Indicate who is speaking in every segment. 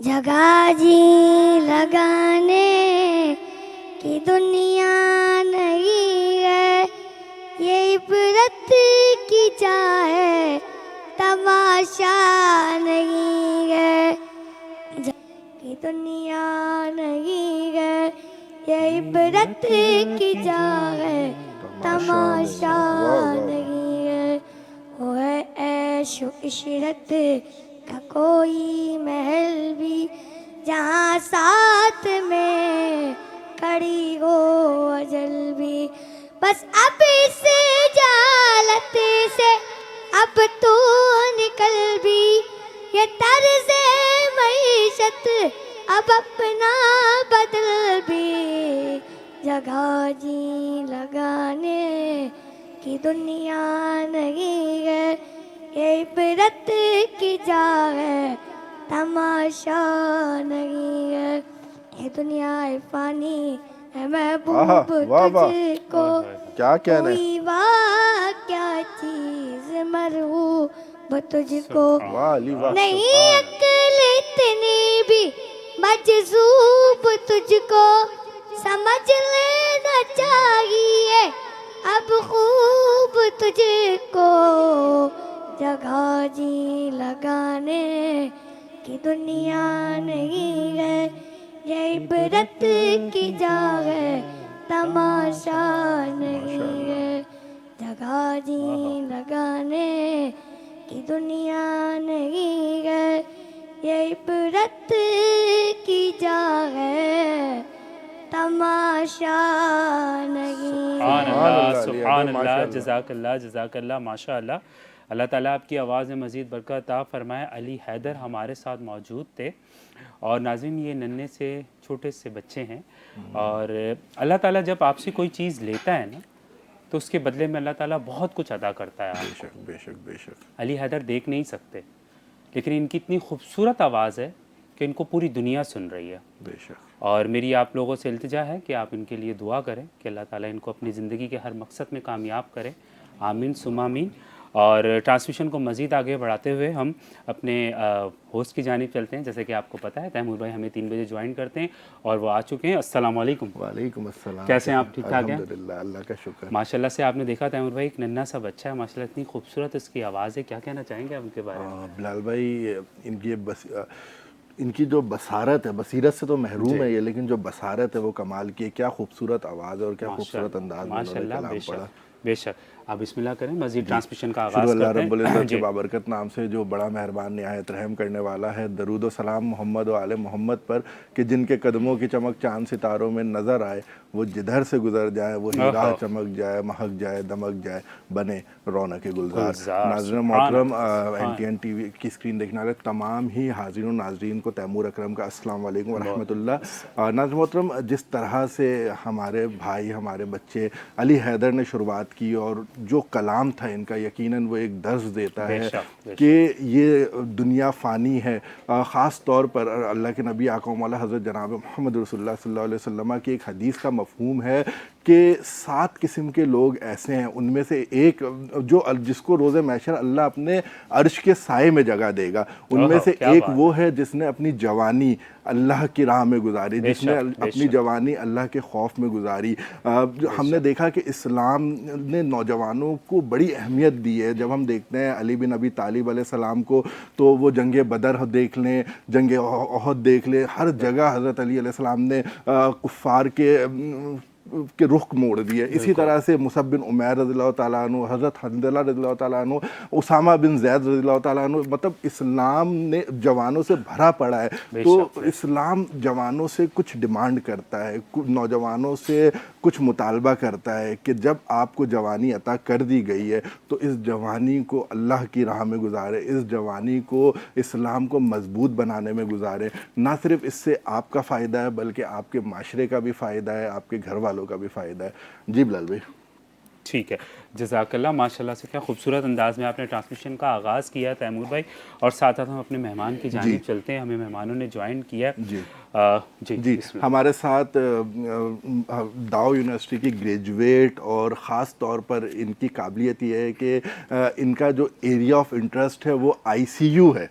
Speaker 1: جگہ جی لگانے کی دنیا نہیں ہے، یہ عبرت کی جا ہے، تماشا نہیں ہے۔ کی دنیا نہیں ہے، یہ عبرت کی جا ہے، تماشا نہیں ہے۔ وہ ہے عیش و عشرت کا کوئی محل بھی جہاں ساتھ میں کھڑی ہو اجل بھی، بس اب اس جہالت سے اب تو نکل بھی، یہ طرز معیشت اب اپنا بدل بھی۔ جگہ جی لگانے کی دنیا نہیں ہے، یہ عبرت کی جا ہے، تماشا نہیں ہے۔ یہ دنیا فانی ہے محبوب تجھ کو،
Speaker 2: کیا کہنا ہے؟
Speaker 1: کوئی واہ کیا چیز مرغوب تجھ کو، نہیں عقل اتنی بھی مجذوب تجھ کو، سمجھ لینا چاہیے اب خوب تجھ کو۔ جگہ جی لگانے کی دنیا نہیں ہے، یہ عبرت کی جا ہے، تماشا نہیں ہے۔ جگہ جی لگانے کی دنیا نہیں ہے، یہ عبرت کی جا ہے، تماشا نہیں
Speaker 3: سبحان
Speaker 1: ہے۔
Speaker 3: اللہ، سبحان اللہ، جزاک اللہ، جزاک اللہ، ماشاء اللہ۔ اللہ تعالیٰ آپ کی آواز میں مزید برکت عطا فرمائے۔ علی حیدر ہمارے ساتھ موجود تھے، اور ناظرین یہ ننھے سے چھوٹے سے بچے ہیں، اور اللہ تعالیٰ جب آپ سے کوئی چیز لیتا ہے نا تو اس کے بدلے میں اللہ تعالیٰ بہت کچھ عطا کرتا ہے آپ کو۔
Speaker 2: بے شک بے شک۔
Speaker 3: علی حیدر دیکھ نہیں سکتے، لیکن ان کی اتنی خوبصورت آواز ہے کہ ان کو پوری دنیا سن رہی ہے۔
Speaker 2: بے شک۔
Speaker 3: اور میری آپ لوگوں سے التجا ہے کہ آپ ان کے لیے دعا کریں کہ اللہ تعالیٰ ان کو اپنی زندگی کے ہر مقصد میں کامیاب کرے، آمین ثم آمین۔ اور ٹرانسمیشن کو مزید آگے بڑھاتے ہوئے ہم اپنے ہوسٹ کی جانب چلتے ہیں۔ جیسے کہ آپ کو پتہ ہے تیمور بھائی ہمیں 3 بجے جوائن کرتے ہیں، اور وہ آ چکے ہیں۔ السلام علیکم۔
Speaker 2: وعلیکم السلام۔
Speaker 3: کیسے ہیں آپ؟ ٹھیک ٹھاک ہیں؟
Speaker 2: الحمدللہ، اللہ کا شکر۔
Speaker 3: ماشاءاللہ سے آپ نے دیکھا تیمور بھائی ایک ننھا سا بچہ ہے، ماشاءاللہ اتنی خوبصورت اس کی آواز ہے، کیا کہنا چاہیں گے آپ ان کے بارے میں؟
Speaker 2: بلال بھائی، ان کی جو بصارت ہے، بصیرت سے تو محروم ہے یہ، لیکن جو بصارت ہے وہ کمال کی ہے۔ کیا خوبصورت آواز ہے اور کیا خوبصورت انداز میں انہوں نے کلام پڑھا۔
Speaker 3: بے شک۔ آپ بسم اللہ کریں، مزید ٹرانسمیشن کا
Speaker 2: شروع
Speaker 3: آغاز
Speaker 2: اللہ
Speaker 3: کرتے
Speaker 2: رب
Speaker 3: ہیں۔
Speaker 2: العزت کے بابرکت نام سے جو بڑا مہربان نہایت رحم کرنے والا ہے۔ درود و سلام محمد و آل محمد پر کہ جن کے قدموں کی چمک چاند ستاروں میں نظر آئے، وہ جدھر سے گزر جائے وہی راہ چمک جائے، مہک جائے، دمک جائے، بنے رونق گلزار۔ ناظرین محترم، NTN ٹی وی کی اسکرین دیکھنے والے تمام ہی حاضرین و ناظرین کو تیمور اکرم کا السلام علیکم ورحمۃ اللہ۔ ناظرین محترم، جس طرح سے ہمارے بھائی، ہمارے بچے علی حیدر نے شروعات کی، اور جو کلام تھا ان کا، یقیناً وہ ایک درس دیتا ہے کہ یہ دنیا فانی ہے۔ خاص طور پر اللہ کے نبی آقا و مولا حضرت جناب محمد رسول اللہ صلی اللہ علیہ وسلم کی ایک حدیث کا مفہوم ہے کہ 7 قسم کے لوگ ایسے ہیں، ان میں سے ایک جس کو روز محشر اللہ اپنے عرش کے سائے میں جگہ دے گا، ان میں سے ایک وہ ہے جس نے اپنی جوانی اللہ کی راہ میں گزاری، جس نے اپنی جوانی اللہ کے خوف میں گزاری۔ ہم نے دیکھا کہ اسلام نے نوجوانوں کو بڑی اہمیت دی ہے۔ جب ہم دیکھتے ہیں علی بن ابی طالب علیہ السلام کو، تو وہ جنگ بدر دیکھ لیں، جنگ احد دیکھ لیں، ہر جگہ حضرت علی علیہ السلام نے کفار کے رخ موڑ دیے۔ اسی طرح سے مصعب بن عمیر رضی اللہ تعالیٰ عنہ، حضرت حنظلہ رضی اللہ تعالیٰ عنہ، اسامہ بن زید رضی اللہ تعالیٰ عنہ، مطلب اسلام نے جوانوں سے بھرا پڑا ہے۔ تو اسلام جوانوں سے کچھ ڈیمانڈ کرتا ہے، نوجوانوں سے کچھ مطالبہ کرتا ہے کہ جب آپ کو جوانی عطا کر دی گئی ہے تو اس جوانی کو اللہ کی راہ میں گزارے، اس جوانی کو اسلام کو مضبوط بنانے میں گزارے۔ نہ صرف اس سے آپ کا فائدہ ہے، بلکہ آپ کے معاشرے کا بھی فائدہ ہے، آپ کے گھر والوں کا بھی فائدہ ہے۔ جی بلال بھائی۔
Speaker 3: ٹھیک ہے, جزاک اللہ. ماشاءاللہ سے کیا خوبصورت انداز میں آپ نے ٹرانسمیشن کا آغاز کیا تیمور بھائی, اور ساتھ ساتھ ہم اپنے مہمان کی جانب چلتے ہیں. ہمیں مہمانوں نے جوائن کیا.
Speaker 2: جی ہمارے ساتھ داؤ یونیورسٹی کی گریجویٹ, اور خاص طور پر ان کی قابلیت یہ ہے کہ ان کا جو ایریا آف انٹرسٹ ہے وہ ICU ہے.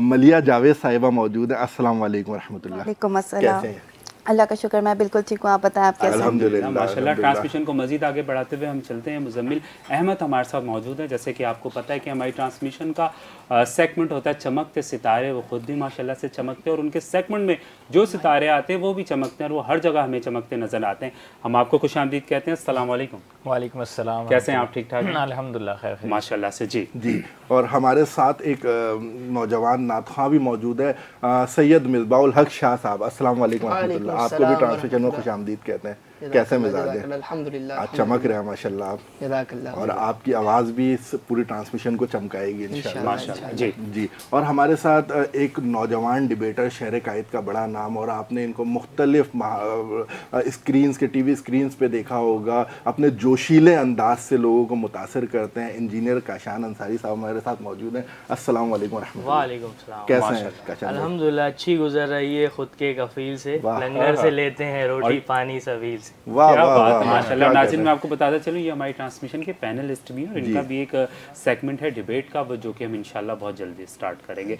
Speaker 2: ملیحہ جاوید صاحبہ موجود ہیں. السلام علیکم ورحمۃ اللہ.
Speaker 4: وعلیکم السلام.
Speaker 2: کیسے ہیں؟
Speaker 4: اللہ کا شکر, میں بالکل ٹھیک ہوں, آپ بتائیں آپ کیسے ہیں؟
Speaker 2: الحمدللہ
Speaker 3: ماشاءاللہ. ٹرانسمیشن کو مزید آگے بڑھاتے ہوئے ہم چلتے ہیں. مزمل احمد ہمارے ساتھ موجود ہے. جیسے کہ آپ کو پتہ ہے کہ ہماری ٹرانسمیشن کا سیگمنٹ ہوتا ہے چمکتے ستارے. وہ خود بھی ماشاءاللہ سے چمکتے ہیں, اور ان کے سیگمنٹ میں جو ستارے آتے ہیں وہ بھی چمکتے ہیں, اور وہ ہر جگہ ہمیں چمکتے نظر آتے ہیں. ہم آپ کو خوش آمدید کہتے ہیں. السلام علیکم.
Speaker 5: وعلیکم السلام.
Speaker 3: کیسے ہیں آپ؟ ٹھیک ٹھاک ہیں
Speaker 5: الحمدللہ خیر خیر
Speaker 3: ماشاءاللہ سے.
Speaker 2: جی اور ہمارے ساتھ ایک نوجوان نعت خواں بھی موجود ہے, سید مصباح الحق شاہ صاحب. السلام علیکم ورحمۃ اللہ. آپ کو بھی ٹرانسمیشن میں خوش آمدید کہتے ہیں. کیسے مزاج ہیں؟
Speaker 6: الحمدللہ
Speaker 2: آج چمک رہے ہیں ماشاءاللہ آپ,
Speaker 6: جزاک اللہ.
Speaker 2: اور آپ کی آواز بھی اس پوری ٹرانسمیشن کو چمکائے گی انشاءاللہ.
Speaker 3: ماشاءاللہ.
Speaker 2: جی اور ہمارے ساتھ ایک نوجوان ڈیبیٹر, شہر قائد کا بڑا نام, اور آپ نے ان کو مختلف اسکرینز کے TV اسکرینز پہ دیکھا ہوگا. اپنے جوشیلے انداز سے لوگوں کو متاثر کرتے ہیں. انجینئر کاشان انصاری صاحب ہمارے ساتھ موجود ہیں. السلام علیکم ورحمۃ اللہ.
Speaker 5: وعلیکم السلام.
Speaker 2: کیسے ہیں کاشان؟
Speaker 5: الحمدللہ اچھی گزر رہی ہے, خود کے کفیل سے, لنگر سے لیتے ہیں روٹی پانی سبیل سے.
Speaker 2: واہ واہ واہ
Speaker 3: ماشاءاللہ. ناظرین میں آپ کو بتاتا چلوں, یہ ہماری ٹرانسمیشن کے پینلسٹ بھی ہیں, اور ان کا بھی ایک سیگمنٹ ہے ڈیبیٹ کا, جو کہ ہم انشاءاللہ بہت جلدی اسٹارٹ کریں گے.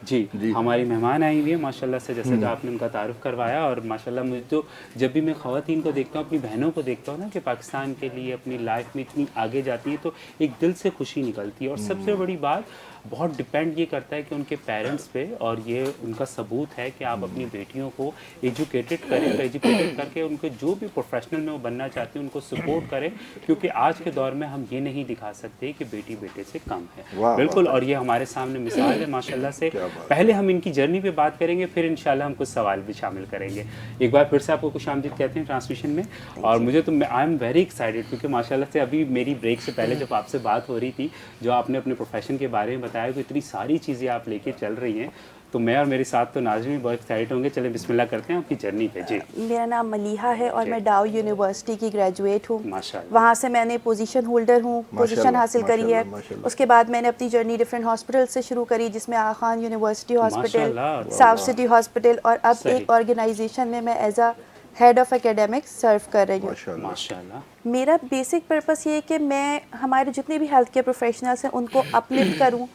Speaker 3: جی ہماری مہمان آئی ہوئی ہے ماشاءاللہ سے, جیسے کہ آپ نے ان کا تعارف کروایا. اور ماشاءاللہ مجھے تو جب بھی میں خواتین کو دیکھتا ہوں, اپنی بہنوں کو دیکھتا ہوں نا, کہ پاکستان کے لیے اپنی لائف میں اتنی آگے جاتی ہے, تو ایک دل سے خوشی نکلتی ہے. اور سب سے بڑی بات, بہت ڈپینڈ یہ کرتا ہے کہ ان کے پیرنٹس پہ, اور یہ ان کا ثبوت ہے کہ آپ اپنی بیٹیوں کو ایجوکیٹڈ کریں, ایجوکیٹڈ کر کے ان کے جو بھی پروفیشنل میں وہ بننا چاہتے ہیں ان کو سپورٹ کریں, کیونکہ آج کے دور میں ہم یہ نہیں دکھا سکتے کہ بیٹی بیٹے سے کم ہے. بالکل, اور یہ ہمارے سامنے مثال ہے ماشاءاللہ سے. پہلے ہم ان کی جرنی پہ بات کریں گے, پھر انشاءاللہ ہم کچھ سوال بھی شامل کریں گے. ایک بار پھر سے آپ کو خوش آمدید کہتے ہیں ٹرانسمیشن میں. اور مجھے تو آئی ایم ویری ایکسائٹیڈ, کیونکہ ماشاءاللہ سے ابھی میری بریک سے پہلے جب آپ سے بات ہو رہی تھی, جو آپ نے اپنے پروفیشن کے بارے میں بتایا کہ اتنی ساری چیزیں آپ لے کے چل رہی ہیں, تو میں اور میرے ساتھ تو ناظرین بھی بہت ایکسائٹ ہوں گے. چلیں بسم اللہ کرتے ہیں آپ کی جرنی پہ. جی
Speaker 4: میرا نام ملیحہ ہے, اور میں ڈاؤ یونیورسٹی کی گریجویٹ ہوں.
Speaker 3: ماشاءاللہ.
Speaker 4: وہاں سے میں نے پوزیشن ہولڈر ہوں, پوزیشن حاصل کری ہے. اس کے بعد میں نے اپنی جرنی ڈفرینٹ ہاسپٹل سے شروع کری, جس میں Aga Khan University Hospital, South City Hospital, اور اب ایک آرگنائزیشن میں as a head of academics serve کر رہی ہوں.
Speaker 3: ماشاءاللہ.
Speaker 4: میرا بیسک پرپس یہ ہے کہ میں ہمارے جتنے بھی ہیلتھ کیئر پروفیشنلس ہیں ان کو اپلفٹ کروں,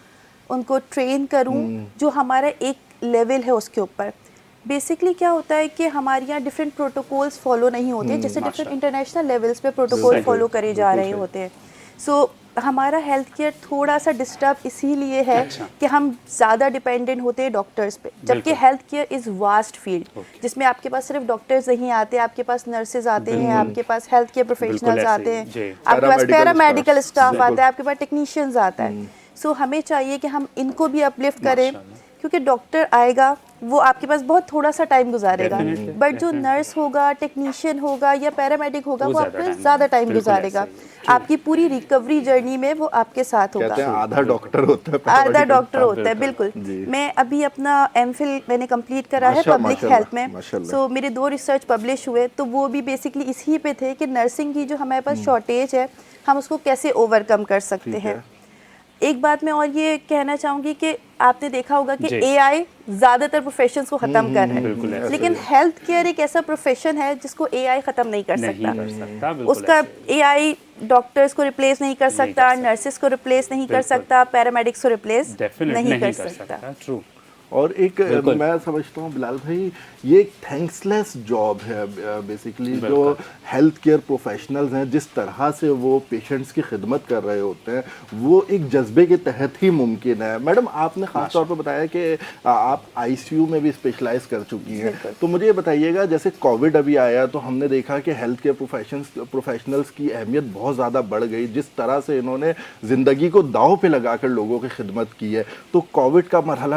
Speaker 4: ان کو ٹرین کروں, جو ہمارا ایک لیول ہے اس کے اوپر. بیسکلی کیا ہوتا ہے کہ ہمارے یہاں ڈفرینٹ پروٹوکولس فالو نہیں ہوتے, جیسے ڈفرینٹ انٹرنیشنل لیولس پہ پروٹوکول فالو کرے جا رہے ہوتے ہیں. سو ہمارا ہیلتھ کیئر تھوڑا سا ڈسٹرب اسی لیے ہے کہ ہم زیادہ ڈپینڈنٹ ہوتے ہیں ڈاکٹرز پہ, جبکہ ہیلتھ کیئر از واسٹ فیلڈ, جس میں آپ کے پاس صرف ڈاکٹرز نہیں آتے, آپ کے پاس نرسز آتے ہیں, آپ کے پاس ہیلتھ کیئر پروفیشنلز آتے ہیں, آپ کے پاس پیرامیڈیکل اسٹاف آتا ہے, آپ کے پاس ٹیکنیشینز آتا ہے. سو ہمیں چاہیے کہ ہم ان کو بھی اپلفٹ کریں, کیونکہ ڈاکٹر آئے گا وہ آپ کے پاس بہت تھوڑا سا ٹائم گزارے گا, بٹ جو نرس ہوگا, ٹیکنیشین ہوگا یا پیرامیڈک ہوگا, وہ آپ کو زیادہ ٹائم گزارے گا. آپ کی پوری ریکوری جرنی میں وہ آپ کے ساتھ ہوگا.
Speaker 2: آدھا ڈاکٹر ہوتا ہے,
Speaker 4: آدھا ڈاکٹر ہوتا ہے. بالکل. میں ابھی اپنا M.Phil میں نے کمپلیٹ کرا ہے پبلک ہیلتھ میں. سو میرے 2 ریسرچ پبلش ہوئے, تو وہ بھی بیسکلی اسی پہ تھے کہ نرسنگ کی جو ہمارے پاس شارٹیج ہے, ہم اس کو کیسے اوور کم کر سکتے ہیں. ایک بات میں اور یہ کہنا چاہوں گی کہ آپ نے دیکھا ہوگا کہ AI زیادہ تر پروفیشنز کو ختم کر رہا ہے, لیکن ہیلتھ کیئر ایک ایسا پروفیشن ہے جس کو AI ختم نہیں کر سکتا. اس کا AI ڈاکٹرز کو ریپلیس نہیں کر سکتا, نرسز کو ریپلیس نہیں کر سکتا, پیرامیڈکس کو ریپلیس نہیں کر سکتا.
Speaker 2: اور ایک میں سمجھتا ہوں بلال بھائی, یہ ایک تھینکس لیس جاب ہے بیسیکلی. جو ہیلتھ کیئر پروفیشنلز ہیں, جس طرح سے وہ پیشنٹس کی خدمت کر رہے ہوتے ہیں, وہ ایک جذبے کے تحت ہی ممکن ہے. میڈم آپ نے خاص طور پر بتایا کہ آپ ICU میں بھی اسپیشلائز کر چکی ہیں, تو مجھے یہ بتائیے گا, جیسے کووڈ ابھی آیا تو ہم نے دیکھا کہ ہیلتھ کیئر پروفیشنلز کی اہمیت بہت زیادہ بڑھ گئی, جس طرح سے انہوں نے زندگی کو داؤ پہ لگا کر لوگوں کی خدمت کی ہے. تو کووڈ کا مرحلہ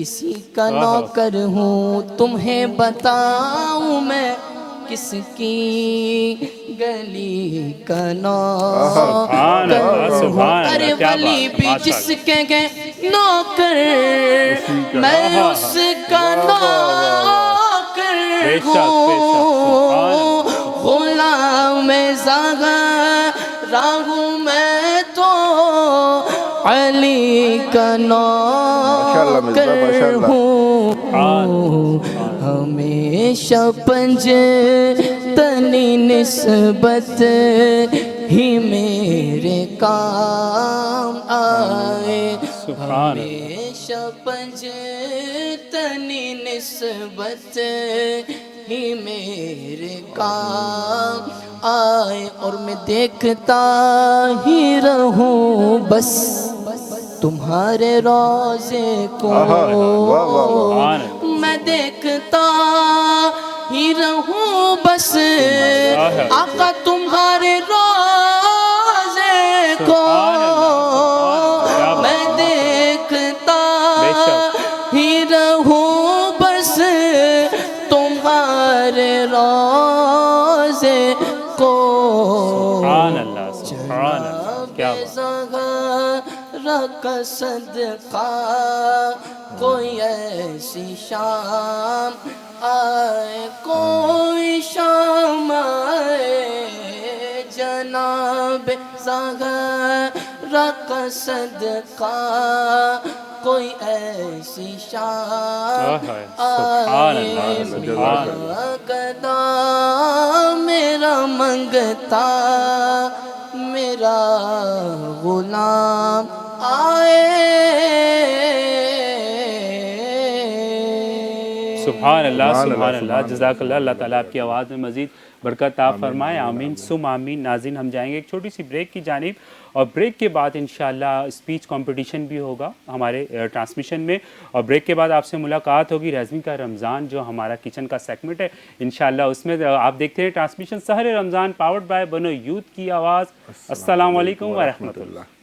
Speaker 6: کسی کا نوکر ہوں تمہیں بتاؤں میں کس کی گلی کا نوکر ہوں ارے ولی بھی جس کے گئے نوکر میں اس کا نوکر ہوں غلام زہرا ہوں میں تو علی کا نوکر ہوں ہمیشہ پنج تنی نسبت ہی میرے کام آئے ہمیشہ پنج تنی نسبت ہی میرے کام آئے اور میں دیکھتا ہی رہوں بس تمہارے روزے کو میں دیکھتا ہی رہوں بس آقا تمہارے روزے کو میں دیکھتا ہی رہوں بس تمہارے روزے کو
Speaker 3: سبحان اللہ سبحان اللہ کیا بات
Speaker 6: کا صدقہ کوئی ایسی شام آئے کوئی شام آئے جناب زہرا کا صدقہ کوئی ایسی شام آئے میرا گدا میرا منگتا میرا غلام
Speaker 3: سبحان اللہ سبحان اللہ جزاک اللہ اللہ تعالیٰ آپ کی آواز میں مزید برکت عطا فرمائے آمین سم آمین ناظرین ہم جائیں گے ایک چھوٹی سی بریک کی جانب اور بریک کے بعد انشاءاللہ اسپیچ کمپٹیشن بھی ہوگا ہمارے ٹرانسمیشن میں اور بریک کے بعد آپ سے ملاقات ہوگی رضوی کا رمضان جو ہمارا کچن کا سیگمنٹ ہے انشاءاللہ اس میں آپ دیکھتے ہیں ٹرانسمیشن سحر رمضان پاورڈ بائی بنو یوتھ کی آواز السلام علیکم ورحمۃ اللہ